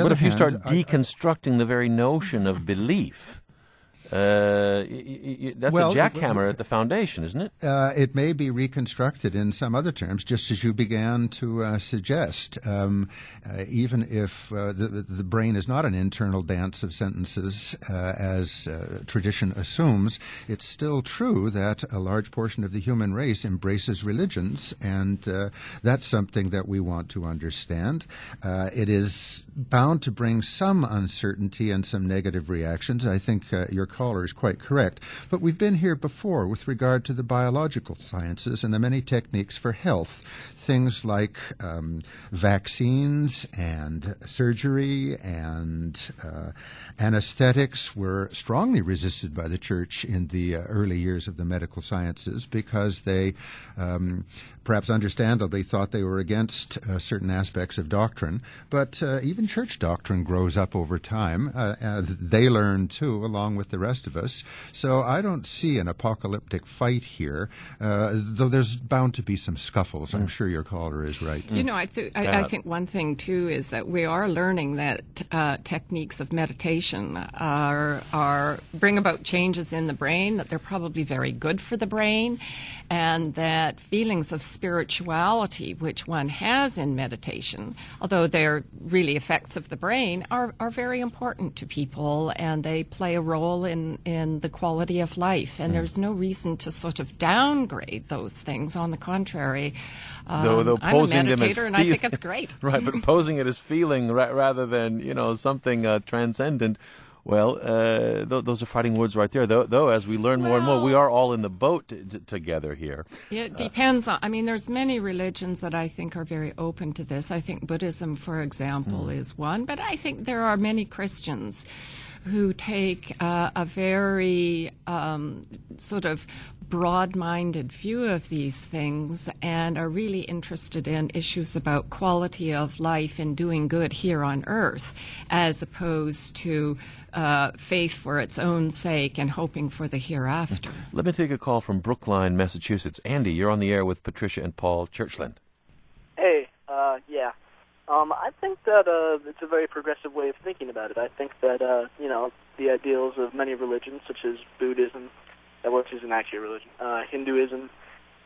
What if you hand, start deconstructing the very notion of belief? That's a jackhammer at the foundation, isn't it? It may be reconstructed in some other terms, just as you began to suggest. Even if the brain is not an internal dance of sentences, as tradition assumes, it's still true that a large portion of the human race embraces religions, and that's something that we want to understand. It is bound to bring some uncertainty and some negative reactions. I think your caller is quite correct. But we've been here before with regard to the biological sciences and the many techniques for health. Things like vaccines and surgery and anesthetics were strongly resisted by the Church in the early years of the medical sciences because they perhaps understandably thought they were against certain aspects of doctrine. But even church doctrine grows up over time. They learn too, along with the rest of us. So I don't see an apocalyptic fight here, though there's bound to be some scuffles. I'm sure your caller is right. You know, I think one thing too is that we are learning that techniques of meditation bring about changes in the brain, that they're probably very good for the brain, and that feelings of spirituality, which one has in meditation, although they're really effects of the brain, are very important to people, and they play a role in the quality of life. And there's no reason to sort of downgrade those things. On the contrary, though I'm a meditator, and I think it's great. Right, but posing it as feeling rather than something transcendent. Well, those are fighting words right there. Though, as we learn more and more, we are all in the boat together here. It depends on, there's many religions that I think are very open to this. I think Buddhism, for example, is one. But I think there are many Christians who take a very sort of broad-minded view of these things and are really interested in issues about quality of life and doing good here on earth, as opposed to faith for its own sake and hoping for the hereafter. Let me take a call from Brookline, Massachusetts. Andy, you're on the air with Patricia and Paul Churchland. Hey, yeah. I think that it's a very progressive way of thinking about it. I think that, the ideals of many religions, such as Buddhism, which isn't actually a religion, Hinduism,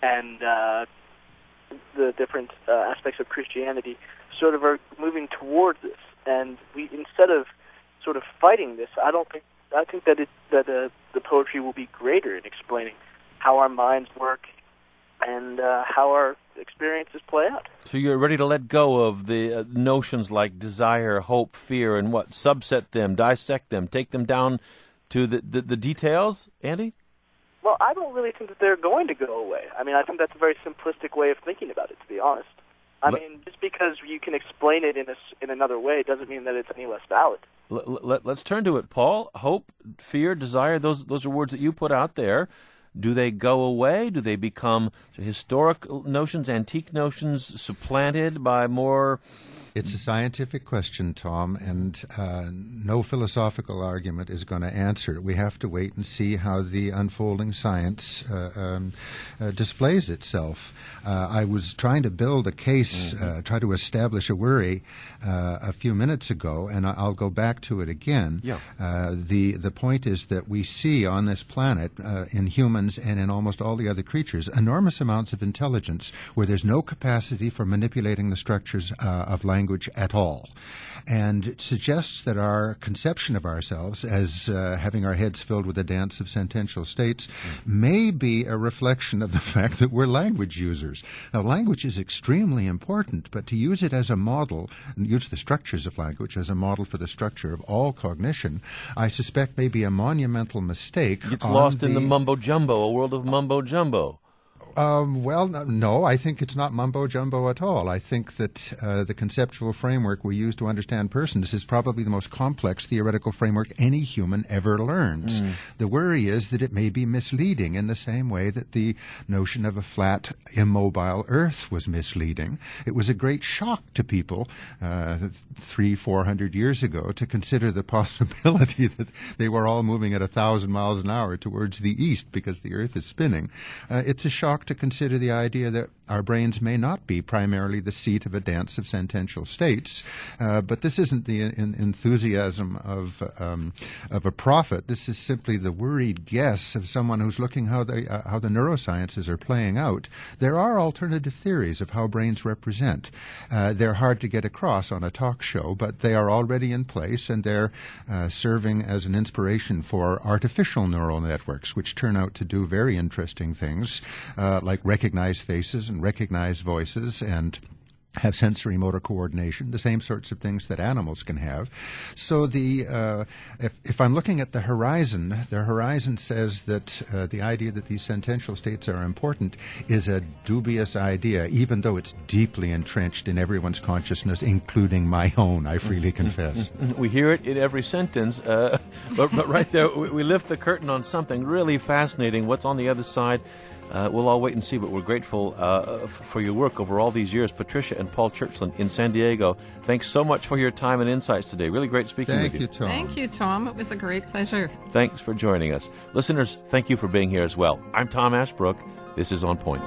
and the different aspects of Christianity sort of are moving towards this. And instead of sort of fighting this, I think that the poetry will be greater in explaining how our minds work and how our experiences play out. So you're ready to let go of the notions like desire, hope, fear, and subset them, dissect them, take them down to the details, Andy? Well, I don't really think that they're going to go away. I think that's a very simplistic way of thinking about it, to be honest. Just because you can explain it in another way doesn't mean that it's any less valid. Let's turn to it, Paul. Hope, fear, desire, those are words that you put out there. Do they go away? Do they become historic notions, antique notions, supplanted by more? It's a scientific question, Tom, and no philosophical argument is going to answer it. We have to wait and see how the unfolding science displays itself. I was trying to build a case, try to establish a worry a few minutes ago, and I'll go back to it again. Yeah. The point is that we see on this planet, in humans and in almost all the other creatures, enormous amounts of intelligence where there's no capacity for manipulating the structures of language at all. And it suggests that our conception of ourselves as having our heads filled with a dance of sentential states may be a reflection of the fact that we're language users. Now, language is extremely important, but to use it as a model, and use the structures of language as a model for the structure of all cognition, I suspect may be a monumental mistake. It's lost in the mumbo-jumbo, a world of mumbo-jumbo. Well, no, I think it's not mumbo-jumbo at all. I think that the conceptual framework we use to understand persons is probably the most complex theoretical framework any human ever learns. The worry is that it may be misleading in the same way that the notion of a flat, immobile Earth was misleading. It was a great shock to people 300-400 years ago to consider the possibility that they were all moving at 1,000 miles an hour towards the east because the Earth is spinning. It's a shock to consider the idea that our brains may not be primarily the seat of a dance of sentential states, but this isn't the enthusiasm of a prophet. This is simply the worried guess of someone who's looking how the neurosciences are playing out. There are alternative theories of how brains represent. They're hard to get across on a talk show, but they are already in place, and they're serving as an inspiration for artificial neural networks, which turn out to do very interesting things, like recognize faces and recognize voices and have sensory motor coordination, the same sorts of things that animals can have. So if I'm looking at the horizon says that the idea that these sentential states are important is a dubious idea, even though it's deeply entrenched in everyone's consciousness, including my own, I freely confess. We hear it in every sentence, but right there, we lift the curtain on something really fascinating. What's on the other side? We'll all wait and see, but we're grateful for your work over all these years. Patricia and Paul Churchland in San Diego, thanks so much for your time and insights today. Really great speaking with you. Thank you, Tom. Thank you, Tom. It was a great pleasure. Thanks for joining us. Listeners, thank you for being here as well. I'm Tom Ashbrook. This is On Point.